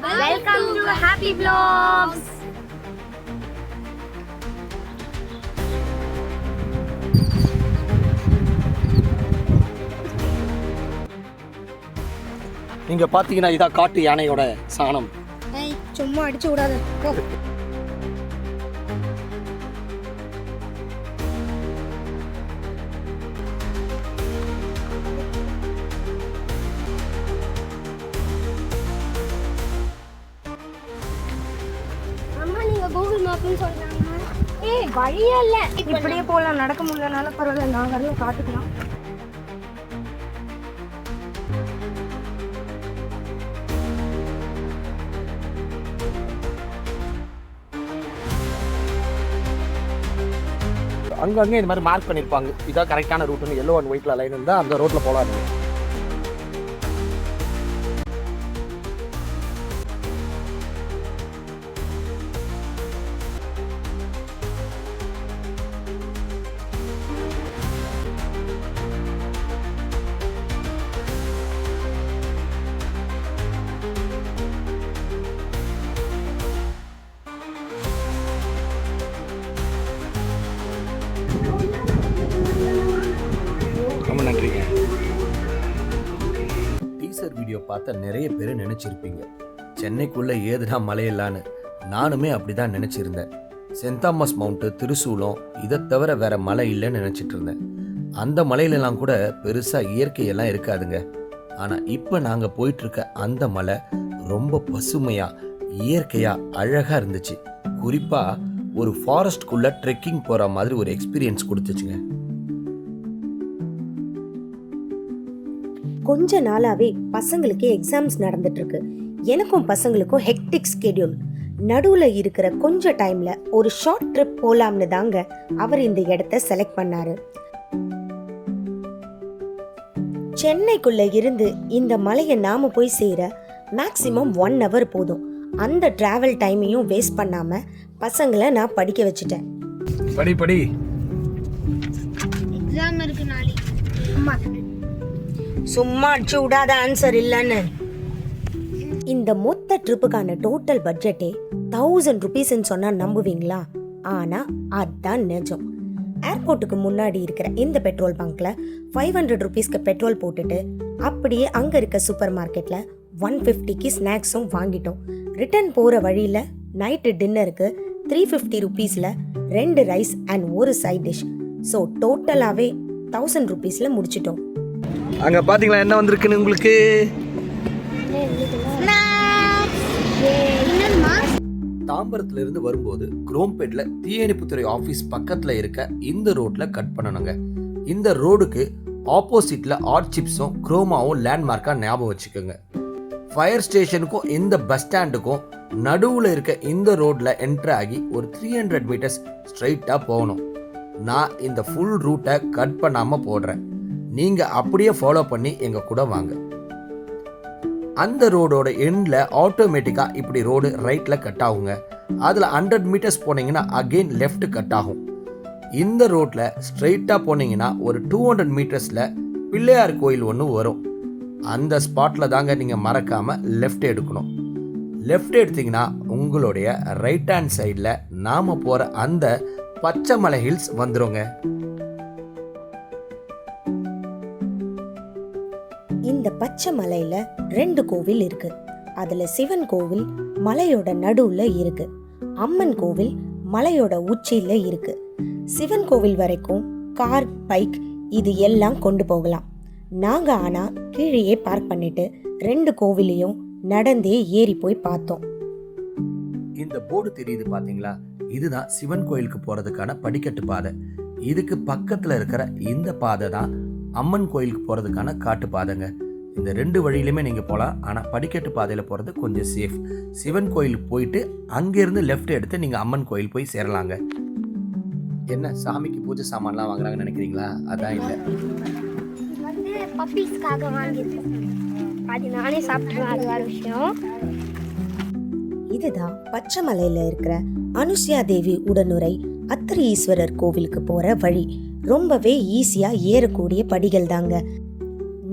Welcome to Happy Vlogs. நீங்க பாத்தீங்கன்னா இதான் காட்டு யானையோட சாணம். சும்மா அடிச்சு விடாத. அம்மா நீங்க கூகுள் மேப்னு சொல்றாங்க. வழியே இல்ல. இப்படியே போலாம், நடக்க முடியலனால பரவாயில்ல, நான் வரல காட்டுக்கலாம். அங்கங்கே இந்த மாதிரி மார்க் பண்ணியிருப்பாங்க, இதான் கரெக்டான ரூட்டுன்னு. எல்லோ அண்ட் ஒயிட்ல லைன் இருந்தால் அந்த ரோட்டில் போகலாம். ரொம்ப நன்றிங்க. டீசர் வீடியோ பார்த்த நிறைய பேர் நினச்சிருப்பீங்க, சென்னைக்குள்ளே ஏதுடா மலையில்லான்னு. நானுமே அப்படி தான் நினச்சிருந்தேன். சென்ட் தாமஸ் மவுண்ட்டு, திருசூலம், இதை தவிர வேற மலை இல்லைன்னு நினச்சிட்டு இருந்தேன். அந்த மலையிலலாம் கூட பெருசாக இயற்கையெல்லாம் இருக்காதுங்க. ஆனால் இப்போ நாங்கள் போயிட்டுருக்க அந்த மலை ரொம்ப பசுமையாக இயற்கையாக அழகாக இருந்துச்சு. குறிப்பாக ஒரு ஃபாரஸ்ட்குள்ளே ட்ரெக்கிங் போகிற மாதிரி ஒரு எக்ஸ்பீரியன்ஸ் கொடுத்துச்சுங்க. கொஞ்ச நாளாவே பசங்களுக்கு எக்ஸாம்ஸ் நடந்துட்டு இருக்கு. எனக்கும் பசங்களுக்கும் ஹெக்டிக் ஸ்கெடியூல். நடுவுல இருக்கிற கொஞ்ச டைம்ல ஒரு ஷார்ட் ட்ரிப் போலாம்னு தாங்க அவர் இந்த இடத்தை செலக்ட் பண்ணாரு. சென்னைக்குள்ள இருந்து இந்த மலையை நாம போய் சேர மேக்சிமம் 1 hour போதும். அந்த டிராவல் டைமையும் வேஸ்ட் பண்ணாம பசங்களை நான் படிக்க வச்சுட்டேன். படி எக்ஸாம் இருக்கு நாளைக்கு. அம்மா சும்மா அடிச்சு விடாத ஆன்சர் இல்லைன்னு. இந்த மொத்த ட்ரிப்புக்கான டோட்டல் பட்ஜெட்டே 1000 rupeesன்னு சொன்னா நம்புவீங்களா? ஆனா அதான் நிஜம். ஏர்போர்ட்டுக்கு முன்னாடி இருக்கிற இந்த பெட்ரோல் பங்க்ல 500 rupeesக்கு பெட்ரோல் போட்டுட்டு அப்படியே அங்க இருக்க சூப்பர் மார்க்கெட்ல 150க்கு ஸ்நாக்ஸும் வாங்கிட்டோம். ரிட்டர்ன் போற வழியில நைட்டு டின்னருக்கு 350 rupeesல 2 rice and 1 side dish. So டோட்டலாவே 1000 rupeesல முடிச்சிட்டோம். அங்கே பார்த்தீங்களா என்ன வந்திருக்குன்னு உங்களுக்கு? தாம்பரத்துல இருந்து வரும்போது குரோம்பேட்ல தீயணைப்புத்துறை ஆஃபீஸ் பக்கத்தில் இருக்க இந்த ரோட்ல கட் பண்ணணுங்க. இந்த ரோடுக்கு ஆப்போசிட்ல ஆர்ட் சிப்ஸும் குரோமாவும் லேண்ட்மார்க்காக ஞாபகம் வச்சுக்கோங்க. ஃபயர் ஸ்டேஷனுக்கும் இந்த பஸ் ஸ்டாண்டுக்கும் நடுவில் இருக்க இந்த ரோட்ல என்ட்ரு ஆகி ஒரு 300 meters ஸ்ட்ரைட்டாக போகணும். நான் இந்த ஃபுல் ரூட்டை கட் பண்ணாமல் போடுறேன், நீங்கள் அப்படியே ஃபாலோ பண்ணி எங்கள் கூட வாங்க. அந்த ரோடோட எண்டில் ஆட்டோமேட்டிக்காக இப்படி ரோடு ரைட்டில் கட் ஆகுங்க. அதில் 100 meters போனீங்கன்னா அகெயின் லெஃப்ட் கட் ஆகும். இந்த ரோட்டில் ஸ்ட்ரைட்டாக போனீங்கன்னா ஒரு 200 metersல பிள்ளையார் கோயில் ஒன்று வரும். அந்த ஸ்பாட்டில் தாங்க நீங்கள் மறக்காமல் லெஃப்ட் எடுக்கணும். லெஃப்ட் எடுத்தீங்கன்னா உங்களுடைய ரைட் ஹேண்ட் சைடில் நாம் போகிற அந்த பச்சைமலை ஹில்ஸ் வந்துருங்க. இந்த பச்சை மலையில 2 கோவில் இருக்கு. அதுல சிவன் கோவில் மலையோட நடுவுல இருக்கு, அம்மன் கோவில் மலையோட உச்சியில இருக்கு. சிவன் கோவில் வரைக்கும் கார், பைக் இது எல்லாம் கொண்டு போகலாம். நாங்க ஆனா கீழேயே பார்க் பண்ணிட்டு 2 கோவிலையும் நடந்தே ஏறி போய் பார்த்தோம். இந்த போர்டு தெரியுது பாத்தீங்களா? இதுதான் சிவன் கோயிலுக்கு போறதுக்கான படிக்கட்டு பாதை. இதுக்கு பக்கத்துல இருக்கிற இந்த பாதை தான் அம்மன் கோயிலுக்கு போகிறதுக்கான காட்டு பாதைங்க. இந்த 2 வழியிலுமே நீங்கள் போகலாம், ஆனால் படிக்கட்டு பாதையில் போகிறது கொஞ்சம் சேஃப். சிவன் கோயிலுக்கு போயிட்டு அங்கேருந்து லெஃப்ட் எடுத்து நீங்கள் அம்மன் கோயில் போய் சேரலாங்க. என்ன சாமிக்கு பூஜை சாமான்லாம் வாங்குறாங்கன்னு நினைக்கிறீங்களா? அதான் இல்லை, பப்பீஸ்க்காக வாங்கியிருக்கேன். அது நானே சாப்பிட்டுருவேன், அது வேறு விஷயம். இதுதான் பச்சை மலையில் இருக்கிற அனுசுயா தேவி உடனுரை அத்திரி ஈஸ்வரர் கோவிலுக்கு போகிற வழி. ரொம்பவே ஈஸியாக ஏறக்கூடிய படிகள் தாங்க.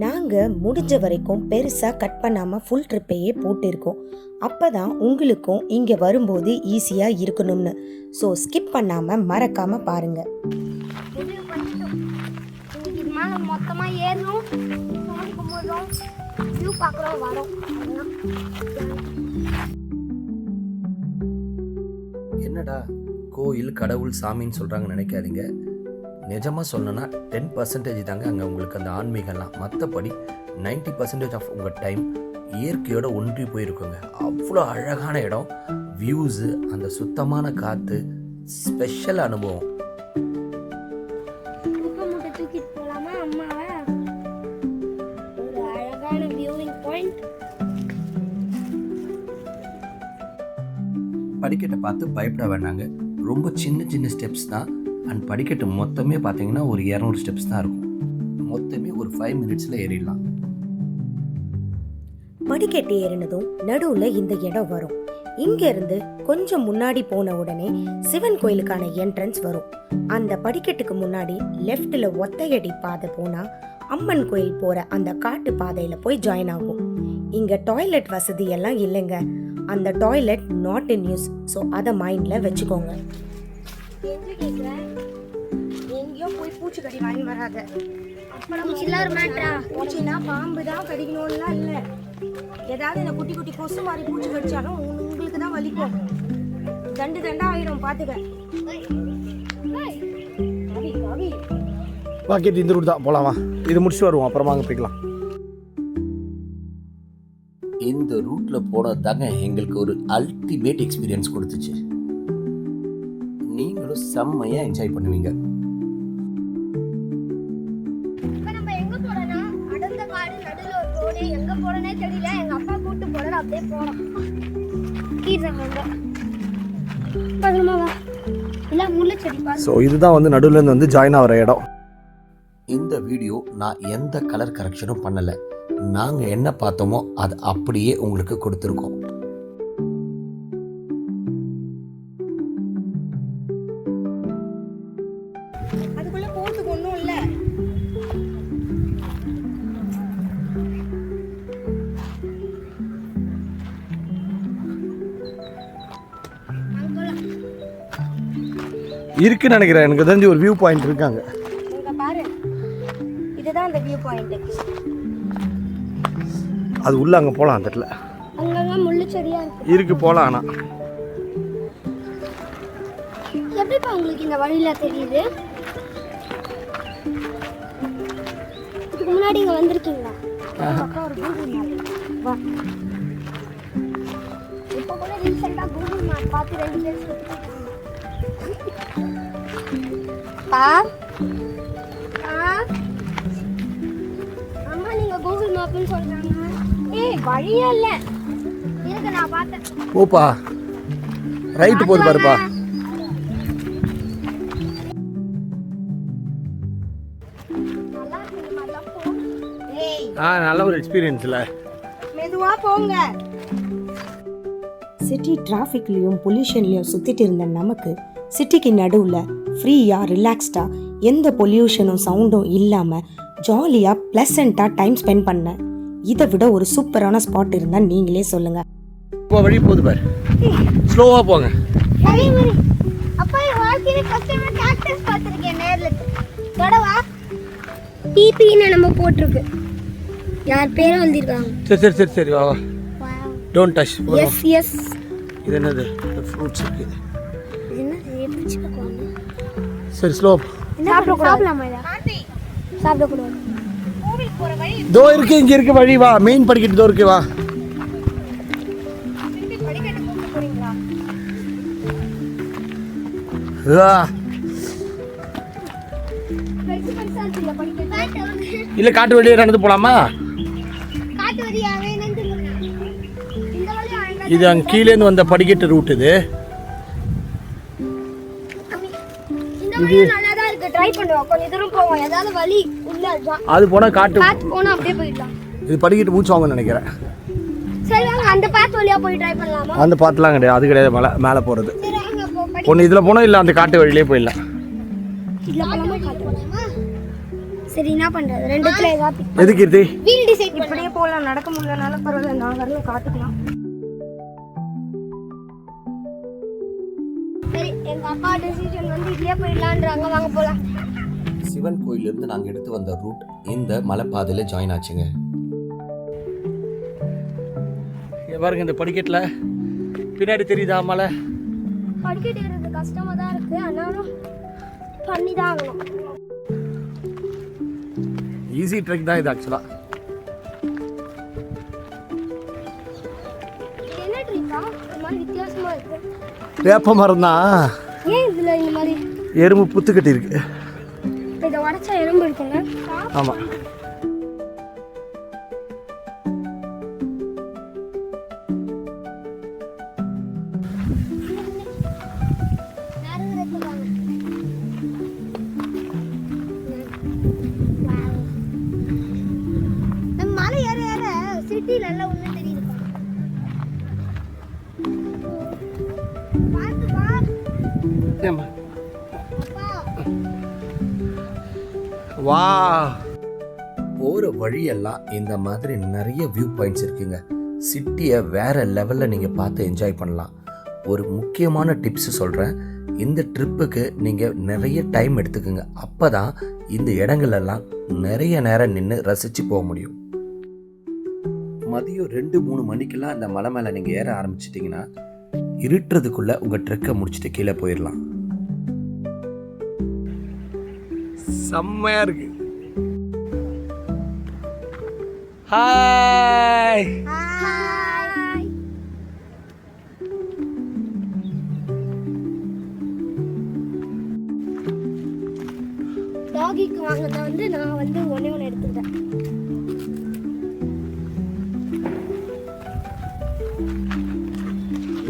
நாங்கள் முடிஞ்ச வரைக்கும் பெருசாக கட் பண்ணாமல் ஃபுல் ட்ரிப்பையே போட்டிருக்கோம். அப்போ தான் உங்களுக்கும் இங்கே வரும்போது ஈஸியாக இருக்கணும்னு. ஸோ ஸ்கிப் பண்ணாமல் மறக்காமல் பாருங்கள். முடிவு பண்ணிட்டோம். இன்னைக்கு இது மேலே மொத்தமாக ஏறணும், சோனி கும்பிடுறோம், வியூ பார்க்குறோம், வரோம். என்னடா கோயில் கடவுள் சாமின்னு சொல்கிறாங்கன்னு நினைக்காதீங்க. நிஜமாக சொல்லணும்னா 10% தாங்க அங்கே உங்களுக்கு அந்த ஆன்மீகம்லாம். மற்றபடி 90% ஆஃப் உங்கள் டைம் இயற்கையோட ஒன்றி போயிருக்குங்க. அவ்வளோ அழகான இடம், வியூஸு, அந்த சுத்தமான காற்று, ஸ்பெஷல் அனுபவம். குப்பை மூட்டை தூக்கிட்டு போகலாமா அம்மாவை? ஒரு அழகான வியூவிங் பாயிண்ட். படிக்கட்டை பார்த்து பயப்பட வேண்டாங்க. ரொம்ப சின்ன சின்ன ஸ்டெப்ஸ் தான். அண்ட் படிக்கட்டு மொத்தமே பார்த்தீங்கன்னா ஒரு 200 ஸ்டெப்ஸ் தான் இருக்கும். மொத்தமே ஒரு 5 மினிட்ஸில் ஏறிடலாம். படிக்கட்டு ஏறினதும் நடுவில் இந்த இடம் வரும். இங்கேருந்து கொஞ்சம் முன்னாடி போன உடனே சிவன் கோயிலுக்கான என்ட்ரன்ஸ் வரும். அந்த படிக்கட்டுக்கு முன்னாடி லெஃப்டில் ஒத்தையடி பாதை போனால் அம்மன் கோயில் போகிற அந்த காட்டு பாதையில் போய் ஜாயின் ஆகும். இங்கே டாய்லெட் வசதி எல்லாம் இல்லைங்க. அந்த toilet not in use. So அதை மைண்டில் வச்சுக்கோங்க. எங்கேயோ போய் பூச்சிக்கடி வாங்கி வராத. பூச்சிலாம் ஒரு மேட்ரா? பூச்சினா பாம்பு தான் கடிக்கணும்லாம் இல்லை. ஏதாவது இந்த குட்டி குட்டி கொசு மாதிரி பூச்சி கடிச்சாலும் உங்களுக்கு தான் வலிக்கும். தண்டு தண்டா ஆயிடும், பார்த்துக்க. பாக்கெட் இந்த ரூட் தான் போகலாமா? இது முடிச்சு வருவோம், அப்புறமா அங்கே போய்க்கலாம். இந்த ரூட்டில் போனது தாங்க எங்களுக்கு ஒரு அல்டிமேட் எக்ஸ்பீரியன்ஸ் கொடுத்துச்சு. நீங்களும் செம்மையாக என்ஜாய் பண்ணுவீங்க. இப்போ நம்ம எங்கே போகிறோன்னா, அடர்ந்த காடு நடுவில் ஒரு ரோடு. எங்கே போகிறோன்னே தெரியல. எங்கள் அப்பா கூப்பிட்டு போகிறார், அப்படியே போகிறோம். கீழே பகலமா வா, இல்லை முள்ளு செடி பாரு. ஸோ இதுதான் வந்து நடுவுலேருந்து வந்து ஜாயின் ஆகிற இடம். இந்த வீடியோ நான் எந்த கலர் கரெக்ஷனும் பண்ணலை. நாங்கள் என்ன பார்த்தோமோ அது அப்படியே உங்களுக்கு கொடுத்துருக்கோம். அதுக்குள்ள போறதுக்கு ஒன்றும் இல்லை. இருக்குன்னு நினைக்கிறேன். எனக்கு தெரிஞ்சு ஒரு வியூ பாயிண்ட் இருக்காங்க. இங்க பாரு, இதுதான் அந்த வியூ பாயிண்ட். அது உள்ள அங்கே போகலாம். அந்த இடத்துல அங்கங்க முள்ளு செடியா இருக்கு. இருக்கு, போகலாம். ஆனால் எப்படிப்பா உங்களுக்கு இந்த வழியில தெரியுது? இதுக்கு முன்னாடி இங்க வந்திருக்கீங்களா? பக்கம் ஒரு கூகுள் மேப். வா, இப்போ கூட ரீசெண்டா கூகுள் மேப் பார்த்து 2 பேர் பா அம்மா நீங்க கூகுள் மேப்னு சொல்றாங்க. ஏய் வழியே இல்ல. இருக்கு, நான் பார்த்தேன். ஓப்பா, ரைட்டு போகுது பாருப்பா. நல்லா இருக்கு இந்த மாதிரிலாம் போ. ஏய் நல்ல ஒரு எக்ஸ்பீரியன்ஸ் இல்லை. மெதுவா போங்க. சிட்டி டிராஃபிக்லேயும் பொல்யூஷன்லேயும் சுற்றிட்டு இருந்த நமக்கு சிட்டிக்கு நடுவில் ஃப்ரீயாக ரிலாக்ஸ்டாக எந்த பொல்யூஷனும் சவுண்டும் இல்லாமல் ஜாலியாக ப்ளசண்ட்டாக டைம் ஸ்பெண்ட் பண்ணேன். இதை விட ஒரு சூப்பரான ஸ்பாட் இருந்தால் நீங்களே சொல்லுங்கள். இப்போ வழி போகுது பாரு, ஸ்லோவாக போங்க. அதே மாதிரி அப்பா என் வாழ்க்கையில ஃபர்ஸ்ட் டைம் கேக்டஸ் பார்த்திருக்கேன் நேர்ல. தொடவா டிபின்னு நம்ம போட்டிருக்கு. யார் பேரும் எழுதிருக்காங்க. சரி சரி சரி சரி, வா வா. Don't touch. Yes yes. இது என்னது? ஃப்ரூட்ஸ் இருக்கு. இது என்ன எப்படி சிக்கோங்க? சரி, ஸ்லோ. சாப்பிடலாமா இதை? சாப்பிடக்கூடாது. தோ இருக்கு, இங்கே இருக்கு வழி. வா, மெயின் படிக்கட்டு தோ இருக்கு. வா. இல்லை, காட்டு வழியே நடந்து போகலாமா? இது அங்கே கீழேருந்து வந்த படிக்கட்டு ரூட். இது அது போனால் காட்டு இது படிக்கட்டு மூச்சு வாங்கன்னு நினைக்கிறேன். அந்த பாத் வழியா போய் ட்ரை பண்ணலாமா? அந்த பாத்துலாம் கிடையாது, அது கிடையாது. மேலே போகிறது ஒன்று இதில் போனோம், இல்லை அந்த காட்டு வழியிலே போயிடலாம். சரி என்ன பண்றது ரெண்டுத்துல ஏதாவது எது கீர்த்தி? வீல் டிசைட் இப்படியே போகலாம், நடக்க முடியலனால பரவாயில்ல, நான் வரல காத்துக்கலாம். சரி எங்க அப்பா டெசிஷன் வந்து இதுலயே போயிடலான்றாங்க, வாங்க போலாம். சிவன் கோயிலிருந்து நாங்கள் எடுத்து வந்த ரூட் இந்த மலைப்பாதையில் ஜாயின் ஆச்சுங்க. இங்க பாருங்க இந்த படிக்கட்டில் பின்னாடி தெரியுதா மலை? படிக்கட்டு ஏறது கஷ்டமா தான் இருக்கு, ஆனாலும் பண்ணி தான் ஆகணும். ஈஸி ட்ரெக் தான் இது ஆக்சுவலாக. இது என்ன ட்ரீக்கா இந்த மாதிரி வித்தியாசமா இருக்கு? வேப்ப மரம் தான், ஏன் இதுல இந்த மாதிரி எறும்பு புத்து கட்டி இருக்கு. இதை உடச்சா எறும்பு இருக்குங்க. ஆமாம், நம்ம மலை ஏற ஏற சிட்டில எல்லாம் ஒண்ணு தெரியுது. பார்த்து வா ஏம்மா. அப்பா. வா, போகிற வழியெல்லாம் இந்த மாதிரி நிறைய வியூ பாயிண்ட்ஸ் இருக்குங்க. சிட்டியை வேற லெவலில் நீங்கள் பார்த்து என்ஜாய் பண்ணலாம். ஒரு முக்கியமான டிப்ஸ் சொல்கிறேன், இந்த ட்ரிப்புக்கு நீங்கள் நிறைய டைம் எடுத்துக்கோங்க. அப்போ தான் இந்த இடங்களெல்லாம் நிறைய நேரம் நின்று ரசித்து போக முடியும். மதியம் 2-3 மணிக்கெல்லாம் அந்த மலை மேலே நீங்கள் ஏற ஆரம்பிச்சிட்டிங்கன்னா இருட்டுறதுக்குள்ளே உங்கள் ட்ரெக்கை முடிச்சுட்டு கீழே போயிடலாம். செம்மையா இருக்கு. ஹாய். ஹாய். டாகிக்கு வாங்கினத வந்து நான் வந்து ஒண்ணே ஒன்று எடுத்துக்கிட்டேன்.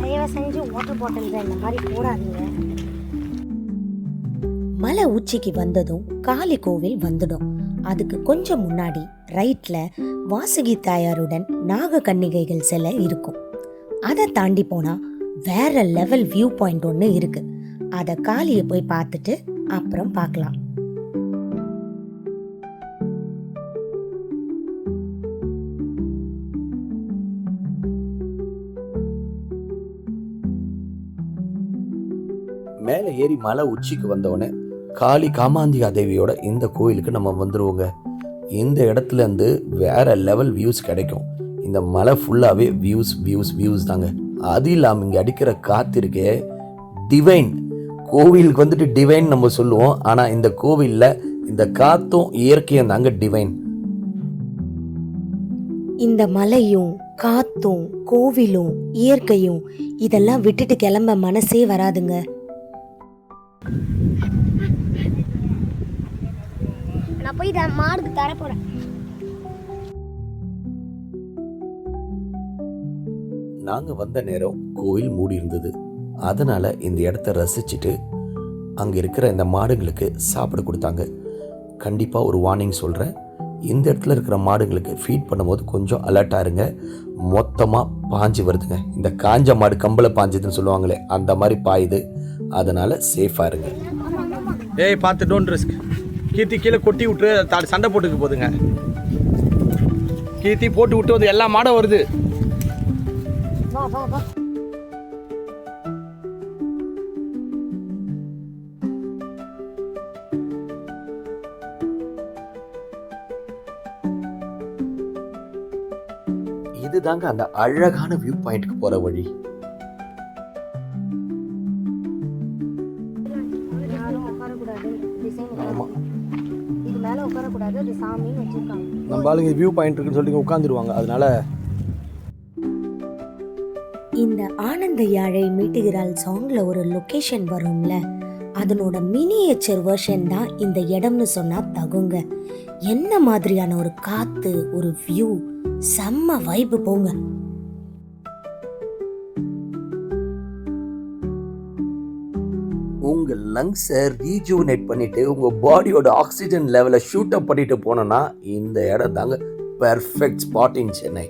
தயவு செஞ்சு வாட்டர் பாட்டில் இந்த மாதிரி போடாதீங்க. மலை உச்சிக்கு வந்ததும் காளி கோவில் வந்துடும். அதுக்கு கொஞ்சம் முன்னாடி ரைட்ல வாசுகி தாயாருடன் நாக கன்னிகைகள் சிலை இருக்கும். அதை தாண்டி போனா வேற லெவல் வியூ பாயிண்ட் ஒன்று இருக்கு. அதை காளியை போய் பார்த்துட்டு அப்புறம் பார்க்கலாம். மேலே ஏறி மலை உச்சிக்கு வந்தோடனே காளி காமாந்திகா தேவியோட இந்த கோயிலுக்கு நம்ம வந்துடுவோங்க. இந்த இடத்துல இருந்து வேற லெவல் வியூஸ் கிடைக்கும். இந்த மலை ஃபுல்லாகவே வியூஸ் வியூஸ் வியூஸ் தாங்க. அது இல்லாமல் இங்கே அடிக்கிற காற்று இருக்கே டிவைன். கோவிலுக்கு வந்துட்டு டிவைன் நம்ம சொல்லுவோம், ஆனால் இந்த கோவிலில் இந்த காற்றும் இயற்கையும் தாங்க டிவைன். இந்த மலையும் காத்தும் கோவிலும் இயற்கையும் இதெல்லாம் விட்டுட்டு கிளம்ப மனசே வராதுங்க. நான் போய் மாடுக்கு தர போறேன். நாங்கள் வந்த நேரம் கோயில் மூடி இருந்தது. அதனால் இந்த இடத்த ரசிச்சுட்டு அங்கே இருக்கிற இந்த மாடுங்களுக்கு சாப்பிட கொடுத்தாங்க. கண்டிப்பாக ஒரு வார்னிங் சொல்கிறேன், இந்த இடத்துல இருக்கிற மாடுங்களுக்கு ஃபீட் பண்ணும்போது கொஞ்சம் அலர்ட்டாக இருங்க. மொத்தமாக பாஞ்சு வருதுங்க. இந்த காஞ்ச மாடு கம்பளை பாஞ்சதுன்னு சொல்லுவாங்களே அந்த மாதிரி பாயுது. அதனால் சேஃபாக இருங்க. ஏய் பார்த்து, டோன்ட் ரிஸ்க். கீர்த்தி கீழே கொட்டி விட்டு சண்டை போட்டுக்க போதுங்க. கீர்த்தி போட்டு விட்டு வந்து எல்லா மாடும் வருது. வா வா வா. இதுதாங்க அந்த அழகான வியூ பாயிண்ட்க்கு போகிற வழி. யாரும் உட்காரக்கூடாது டிசைன். இது மேலே உட்காரக்கூடாது, அது சாமின்னு வச்சிருக்காங்க. நம்ம ஆளுங்க வியூ பாயிண்ட் இருக்குன்னு சொல்லி உட்காந்துருவாங்க. அதனால இந்த ஆனந்த யாழை மீட்டுகிறாள் சாங்ல ஒரு லொகேஷன் வரும்ல, அதனோட மினியேச்சர் வெர்ஷன் தான் இந்த இடம்னு சொன்னா தகுங்க. என்ன மாதிரியான ஒரு காத்து, ஒரு வியூ, செம்ம வைப்பு போங்க. உங்க லங்ஸை ரீஜூனேட் பண்ணிட்டு உங்க பாடியோட ஆக்சிஜன் லெவலை ஷூட் அப் பண்ணிட்டு போனோம்னா இந்த இடம் தாங்க பெர்ஃபெக்ட் ஸ்பாட் இன் சென்னை.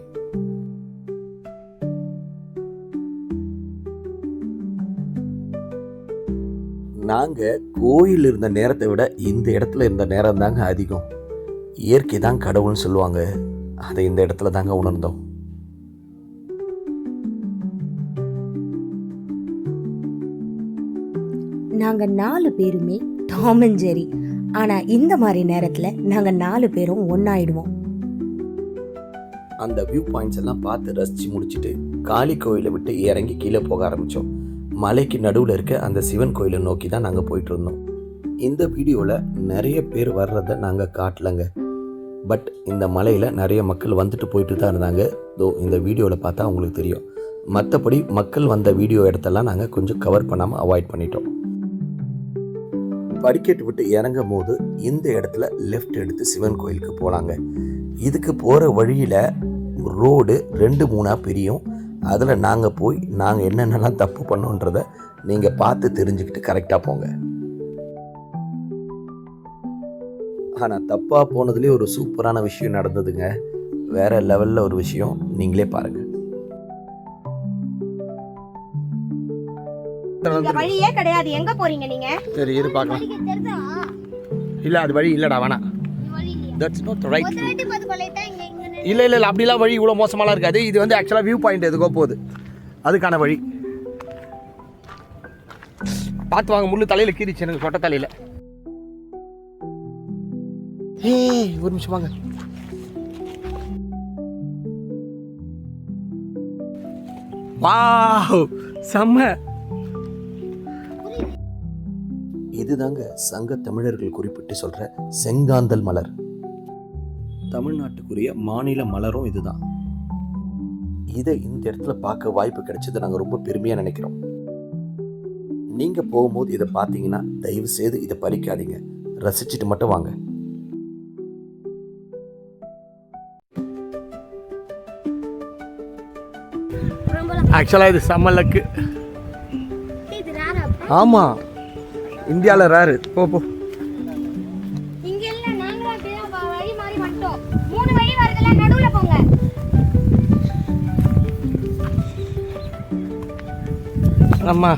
நாங்க கோயில் இருந்த நேரத்தை விட இந்த இடத்துல இருந்த நேரம் தாங்க அதிகம். இயற்கை தான் கடவுள்னு சொல்லுவாங்க. அதை இந்த இடத்துல தாங்க உணர்ந்தோம். நாங்க 4 பேருமே டாம் அண்ட் ஜெரி. ஆனா இந்த மாதிரி நேரத்துல நாங்க 4 பேரும் ஒன்னாயிடுவோம். அந்த வியூ பாயிண்ட்ஸ் எல்லாம் பார்த்து ரசித்து முடிச்சுட்டு காளி கோயிலை விட்டு இறங்கி கீழே போக ஆரம்பித்தோம். மலைக்கு நடுவில் இருக்க அந்த சிவன் கோயிலை நோக்கி தான் நாங்கள் போயிட்டு இருந்தோம். இந்த வீடியோவில் நிறைய பேர் வர்றதை நாங்கள் காட்டலைங்க. பட் இந்த மலையில் நிறைய மக்கள் வந்துட்டு போயிட்டு தான் இருந்தாங்க. இந்த வீடியோவில் பார்த்தா உங்களுக்கு தெரியும். மற்றபடி மக்கள் வந்த வீடியோ இடத்தெல்லாம் நாங்கள் கொஞ்சம் கவர் பண்ணாமல் அவாய்ட் பண்ணிட்டோம். படிக்கட்டு விட்டு இறங்கும் போது இந்த இடத்துல லெஃப்ட் எடுத்து சிவன் கோயிலுக்கு போனாங்க. இதுக்கு போகிற வழியில் ரோடு 2-3 பிரியும். அதில் நாங்கள் போய் நாங்கள் என்னென்னலாம் தப்பு பண்ணோன்றதை நீங்கள் பார்த்து தெரிஞ்சுக்கிட்டு கரெக்டாக போங்க. ஆனால் தப்பாக போனதுலேயே ஒரு சூப்பரான விஷயம் நடந்ததுங்க. வேறு லெவலில் ஒரு விஷயம், நீங்களே பாருங்கள். வழியே கிடையாது, எங்க போறீங்க நீங்க? சரி இரு பார்க்கலாம். இல்லை அது வழி இல்லைடா, வேணாம். That's not right. இல்லை இல்லை இல்லை, அப்படிலாம் வழி இவ்வளோ மோசமாலாம் இருக்காது. இது வந்து ஆக்சுவலாக வியூ பாயிண்ட் எதுக்கோ போகுது, அதுக்கான வழி. பார்த்து வாங்க, முள்ளு தலையில் கீறிச்சு எனக்கு, சொட்ட தலையில். ஏய் ஒரு நிமிஷம் வாங்க. வாவ் செம்ம. இதுதாங்க சங்க தமிழர்கள் குறிப்பிட்டு சொல்கிற செங்காந்தல் மலர். தமிழ்நாட்டுக்குரிய மாநில மலரும் இதுதான். இதை இந்த இடத்துல பார்க்க வாய்ப்பு கிடைச்சது நாங்கள் ரொம்ப பெருமையாக நினைக்கிறோம். நீங்கள் போகும்போது இதை பார்த்தீங்கன்னா தயவு செய்து இதை பறிக்காதீங்க, ரசிச்சுட்டு மட்டும் வாங்க. ஆக்சுவலாக இது செம்ம லக்கு. ஆமாம், இந்தியாவில் ரேரு. போ போ. இங்க இல்ல, நாங்களா அப்படியே வழி மாறி வந்துட்டோம். 3 வழி வருதுல, நடுவுல போங்க. அம்மா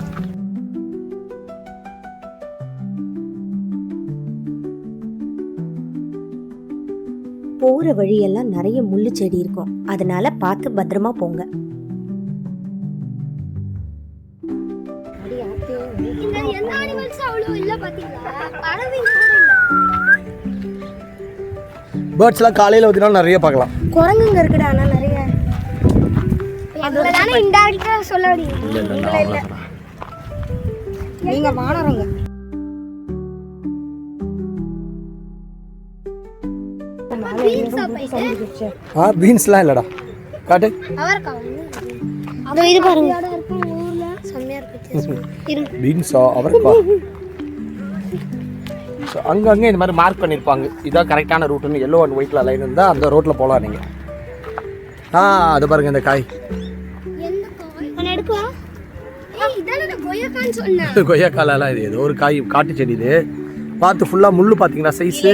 போற வழியெல்லாம் நிறைய முள்ளு செடி இருக்கும், அதனால பார்த்து பத்திரமா போங்க. இந்த எந்த அனிமல்ஸ் அவ்வளவு இல்ல பாத்தீங்களா? பறவைங்க கூட இல்ல. பேர்ட்ஸ்லாம் காலையில் வந்தீங்கன்னா நிறைய பார்க்கலாம். குரங்குங்க இருக்குடா, ஆனா நிறைய. அதனால இன்டைரக்டா சொல்ல முடியும். நீங்க வானரங்க. பீன்ஸ்லாம் இல்லைடா, காட்டு. அதோ இது பாருங்க, ஊர்ல செம்மையா இருக்கு. பீன்ஸா அவரைப்பா. ஸோ அங்கங்கே இந்த மாதிரி மார்க் பண்ணியிருப்பாங்க, இதான் கரெக்டான ரூட்டுன்னு. எல்லோ அண்ட் ஒயிட்டில் லைன் இருந்தால் அந்த ரோட்டில் போகலாம் நீங்கள். அது பாருங்கள் இந்த காய். கொய்யாக்காலாம் இது ஏதோ ஒரு காய், காட்டு செடி. இது பார்த்து ஃபுல்லாக முள் பார்த்தீங்கன்னா சைஸு.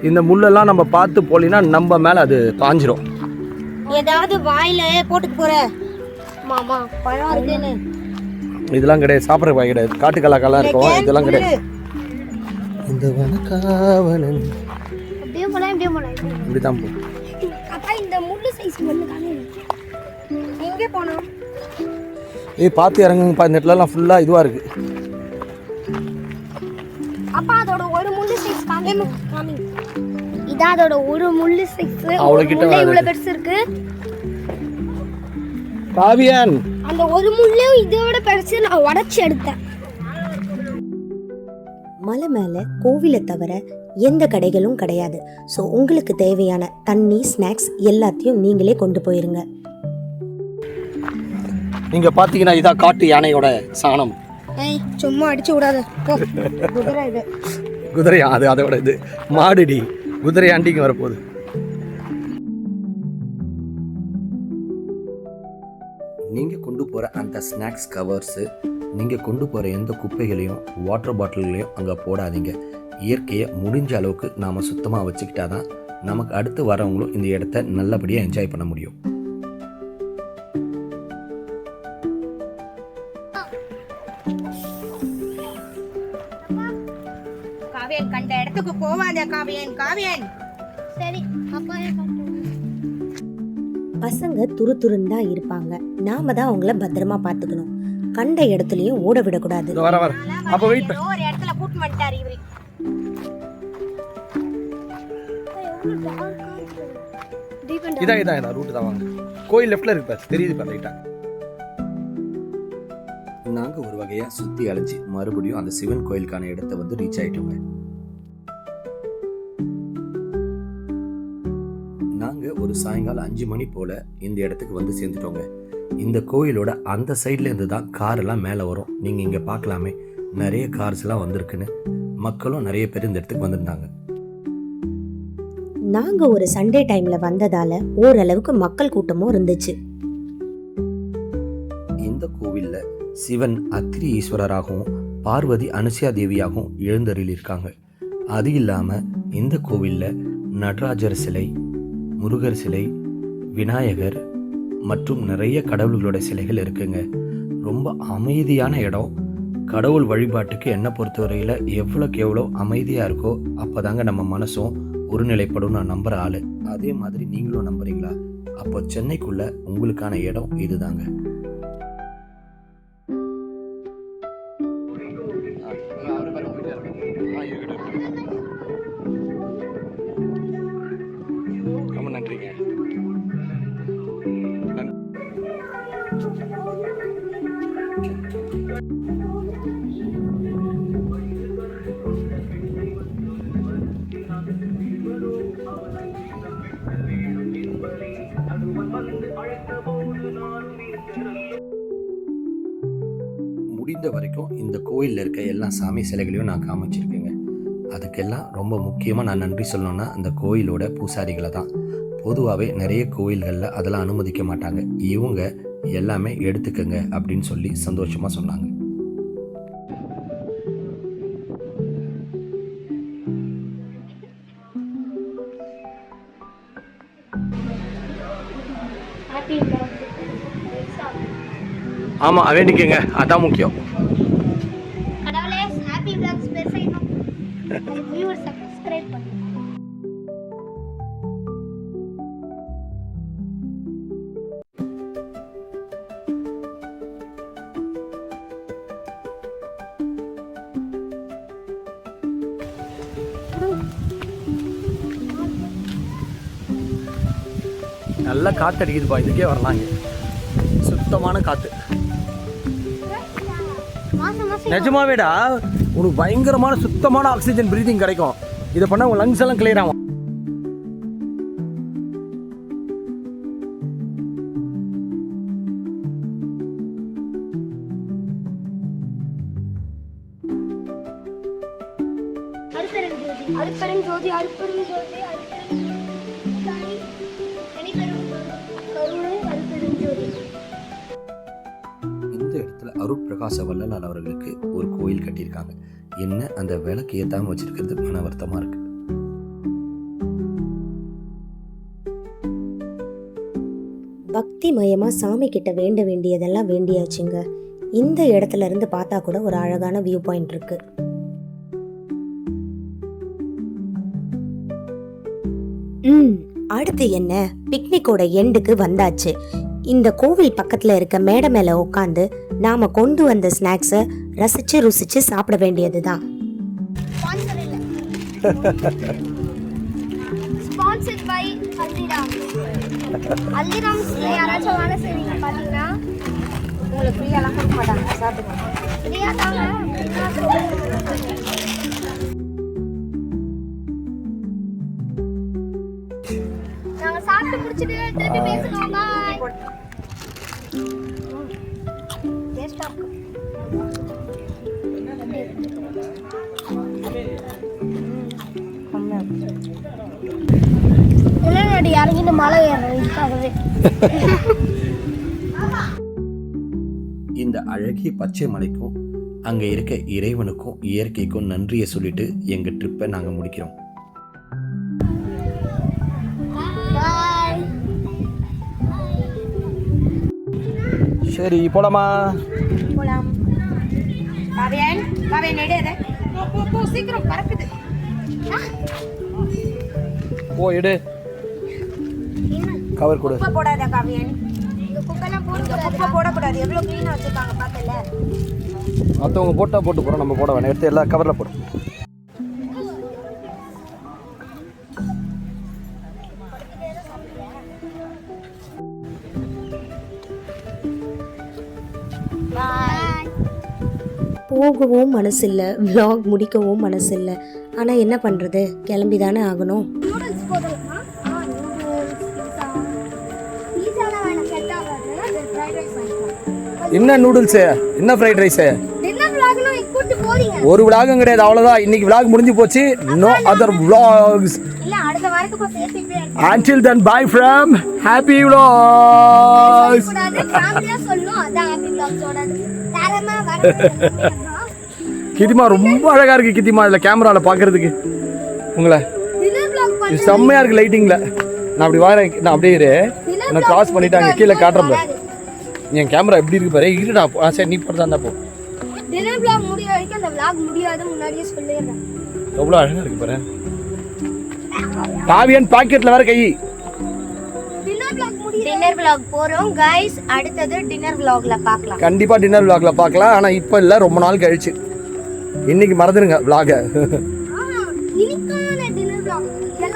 இந்த முள்ளெல்லாம் நம்ம பார்த்து போலினா நம்ம மேலே அது பாஞ்சிரும். ஏதாவது வாயில போட்டுக்கு போற மாமா பழம் இருக்குன்னு இதெல்லாம் கிடையாது, சாப்பிட்ற காய் கிடையாது. காட்டு கலாக்கெல்லாம் இருக்கும், இதெல்லாம் கிடையாது. இந்த வனக்காவலன் அப்படியே போலாம், அப்படியே போலாம். இப்படி தான் போ. அப்பா இந்த முள்ளு சைஸ் முள்ளு காணே. எங்க போனோம்? பார்த்து இறங்குங்கப்பா, இந்த இடத்துலலாம் ஃபுல்லாக இதுவாக இருக்குது. அப்பா அதோட ஒரு முள்ளு சைஸ் காமி. இதான் அதோட ஒரு முள்ளு சைஸ். அவ்வளோ கிட்ட இவ்வளவு பெருசு இருக்கு. காவியன் அந்த ஒரு முள்ளையும் இதோட பெருசு நான் உடைச்சு எடுத்தேன். மலை மேலே கோவிலை தவிர எந்த கடைகளும் கிடையாது. ஸோ உங்களுக்கு தேவையான தண்ணி, ஸ்நாக்ஸ் எல்லாத்தையும் நீங்களே கொண்டு போயிருங்க. நீங்கள் பார்த்தீங்கன்னா இதான் காட்டு யானையோட சாணம். சும்மா அடிச்சு விடாத. குதிரை இது. குதிரையா? அது அதோட இது மாடுடி. குதிரை ஆண்டிங்க வரப்போகுது. நீங்கள் கொண்டு போகிற அந்த ஸ்நாக்ஸ் கவர்ஸு, நீங்கள் கொண்டு போகிற எந்த குப்பைகளையும் வாட்டர் பாட்டில்களையும் அங்கே போடாதீங்க. இயற்கையை முடிஞ்ச அளவுக்கு நாம் சுத்தமாக வச்சுக்கிட்டா தான் நமக்கு அடுத்து வரவங்களும் இந்த இடத்த நல்லபடியாக என்ஜாய் பண்ண முடியும். காவியன் கண்ட இடத்துக்கு போவாத. காவியன் காவியன் பசங்க துருதுருன்னு தான் இருப்பாங்க. நாம தான் அவங்கள பத்திரமா பார்த்துக்கணும். கண்ட இடத்துலயும் ஓட விடக்கூடாது. வர அப்ப வெயிட் ஒரு இடத்துல கூட்டு மாட்டாரு இவரு. இதான் ரூட் தான் வாங்க. கோயில் லெஃப்ட்ல இருக்கு பாரு, தெரியுது பாரு ரைட்டா. நாங்க ஒரு வகையா சுத்தி அலைஞ்சு மறுபடியும் அந்த சிவன் கோயிலுக்கான இடத்தை வந்து ரீச் ஆயிட்டோங்க. நாங்க ஒரு சாயங்காலம் 5 மணி போல இந்த இடத்துக்கு வந்து சேர்ந்துட்டோங்க. இந்த கோயிலோட அந்த சைட்ல இருந்து தான் கார் எல்லாம் மேலே வரும். நீங்க இங்க பார்க்கலாமே, நிறைய கார்ஸ் எல்லாம் வந்திருக்குன்னு. மக்களும் நிறைய பேர் இந்த இடத்துக்கு வந்திருந்தாங்க. நாங்க ஒரு சண்டே டைம்ல வந்ததால ஓரளவுக்கு மக்கள் கூட்டமும் இருந்துச்சு. இந்த கோவில்ல சிவன் அத்திரி ஈஸ்வரராகவும் பார்வதி அனுசியா தேவியாகவும் எழுந்தருளி இருக்காங்க. அது இல்லாம இந்த கோவில்ல நடராஜர் சிலை, முருகர் சிலை, விநாயகர் மற்றும் நிறைய கடவுள்களோட சிலைகள் இருக்குங்க. ரொம்ப அமைதியான இடம். கடவுள் வழிபாட்டுக்கு என்னை பொறுத்தவரையில் எவ்வளோக்கு எவ்வளோ அமைதியாக இருக்கோ அப்போதாங்க நம்ம மனசும் ஒருநிலைப்படும் நான் நம்புகிற ஆள். அதே மாதிரி நீங்களும் நம்புறீங்களா? அப்போ சென்னைக்குள்ள உங்களுக்கான இடம் இதுதாங்க. ரொம்ப நன்றிங்க. முடிந்த வரைக்கும் இந்த கோயிலில் இருக்க எல்லா சாமி சிலைகளையும் நான் காமிச்சிருக்கேங்க. அதுக்கெல்லாம் ரொம்ப முக்கியமாக நான் நன்றி சொல்லணும்னா அந்த கோயிலோட பூசாரிகளை தான். பொதுவாகவே நிறைய கோயில்களில் அதெல்லாம் அனுமதிக்க மாட்டாங்க. இவங்க எல்லாமே எடுத்துக்கங்க அப்படின்னு சொல்லி சந்தோஷமாக சொன்னாங்க. ஆமாம், வேண்டிக்கங்க, அதான் முக்கியம். கடவுளே, ஹாப்பி vlogs பேசணும். வியூவர்ஸ் சப்ஸ்கிரைப் பண்ணுங்க. நல்லா காற்றடிக்குதுப்பா, இதுக்கே வரலாங்க. சுத்தமான காற்று. நிஜமாவேடா உனக்கு பயங்கரமான சுத்தமான ஆக்சிஜன் பிரீதிங் கிடைக்கும். இதை பண்ணா உன் லங்ஸ் எல்லாம் கிளியர் ஆகும். அருட்பெருஞ்சோதி இந்த இடத்துல அருட்பிரகாச வள்ளலார் அவர்களுக்கு ஒரு கோயில் கட்டியிருக்காங்க. என்ன அந்த விளக்கு ஏத்தாம வச்சிருக்கிறது மன வருத்தமா இருக்கு. பக்தி மயமா சாமி கிட்ட வேண்ட வேண்டியதெல்லாம் வேண்டியாச்சுங்க. இந்த இடத்துல இருந்து பார்த்தா கூட ஒரு அழகான வியூ பாயிண்ட் இருக்கு. அடுத்து என்ன, பிக்னிக்கோட எண்டுக்கு வந்தாச்சு. இந்த கோவில் பக்கத்துல இருக்க மேடை மேல உட்காந்து நாம கொண்டு வந்த ஸ்நாக்ஸை ரசிச்சு ருசிச்சு சாப்பிட வேண்டியதுதான். Sponsored by Haldiram. ஹல்திராம்ஸ்ல யாராச்சும் வேலை செய்வீங்க பாத்தீங்கன்னா உங்களுக்கு ஃப்ரீயாலாம் கொடுக்க மாட்டாங்க, சாப்பிடுங்க. ஃப்ரீயா தாங்க. நாங்க சாப்பிட்டு முடிச்சிட்டு திருப்பி பேசுறோம். பாய். டேஸ்டா இருக்கு. இல்லடி இறங்கிட்டு மலை ஏறணும் இதுக்காகவே. இந்த அழகிய பச்சை மலைக்கும் அங்க இருக்க இறைவனுக்கும் இயற்கைக்கும் நன்றியை சொல்லிட்டு எங்க ட்ரிப்பை நாங்க முடிக்கிறோம். சரி, போலாமா? போலாம். பாவியன் எடு அத. போ சீக்கிரம் பறக்குது. போ எடு. கவர் கொடு. குப்பை போடாத காவியன். இந்த குப்பைலாம் இங்க போடக்கூடாது. குப்பை போடக்கூடாது. எவ்வளோ க்ளீனாக வச்சுருக்காங்க பார்த்தல. மற்றவங்க போட்டால் போட்டு போகிறோம், நம்ம போட வேணாம். எடுத்து எல்லா கவரில் போடும். போகவும் மனசு இல்லை, vlog முடிக்கவும் மனசு இல்லை. ஆனால் என்ன பண்ணுறது, கிளம்பி தானே ஆகணும். நூடுல்ஸ் போடலாமா? நூடுல்ஸ், பீஸா. பீஸாலாம் வேணாம், செட் ஆகாது. அது ஃப்ரைட் ரைஸ் வாங்கிக்கலாம். என்ன நூடுல்ஸு, என்ன ஃப்ரைட் ரைஸு? டின்னர் vlogலாம் கூட்டு போறீங்க. ஒரு விலாகும் கிடையாது, அவ்வளோதான். இன்னைக்கு விலாக் முடிஞ்சு போச்சு. No other vlogs. இல்ல அடுத்த வாரத்துக்கு சேர்த்து Until then, bye from Happy Vlogs. கூடாது. ஃபேமிலியா சொல்லணும். அதான் ஹாப்பி vlogsோட தரமா வர. கிதிமா ரொம்ப அழகா இருக்கு. கிதிமா இதில் கேமராவில் பார்க்கறதுக்கு உங்களை டின்னர் vlog இது பண்ண செம்மையா இருக்கு லைட்டிங்ல. நான் அப்படி வரேன், நான் அப்படியே இரு. நான் கிராஸ் பண்ணிட்டாங்க, கீழே காட்டுறேன் பாரு. என் கேமரா எப்படி இருக்கு பாரு. இருடா, சரி நீ போகிறதா இருந்தா போ. டின்னர் vlog முடிய வரைக்கும் அந்த vlog முடியாது முன்னாடியே சொல்லிடுறேன். எவ்வளோ அழகா இருக்கு பாரு. காவியன் பாக்கெட்ல வேற கை. டின்னர் vlog முடிய டின்னர் vlog போகிறோம் கைஸ். அடுத்தது டின்னர் vlogல பார்க்கலாம். கண்டிப்பா டின்னர் vlogல பார்க்கலாம். ஆனா இப்போ இல்லை, ரொம்ப நாள் கழிச்சு. இன்னைக்கு மறந்துடுங்க vlog. இனிக்கான டின்னர் vlog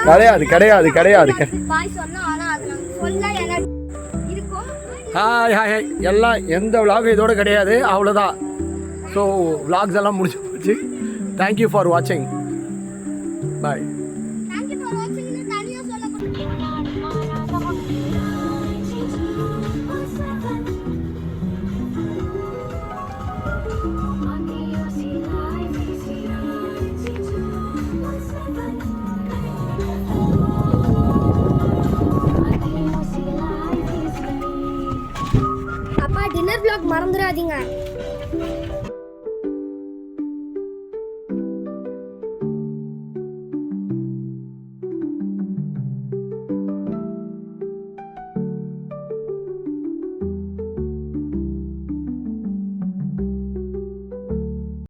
கிடையாது கிடையாது கிடையாது. பாய் சொன்னா ஆனா அது நாங்க சொல்ல என்ன இருக்கும். Hi hi hi. எல்லாம் எந்த vlog இதோட கிடையாது, அவ்வளோதான். ஸோ vlogs எல்லாம் முடிஞ்சு போச்சு. தேங்க்யூ ஃபார் வாட்சிங். பாய். Thank you for watching. னு தனியா சொல்ல அப்பா டின்னர் vlog மறந்துடாதீங்க.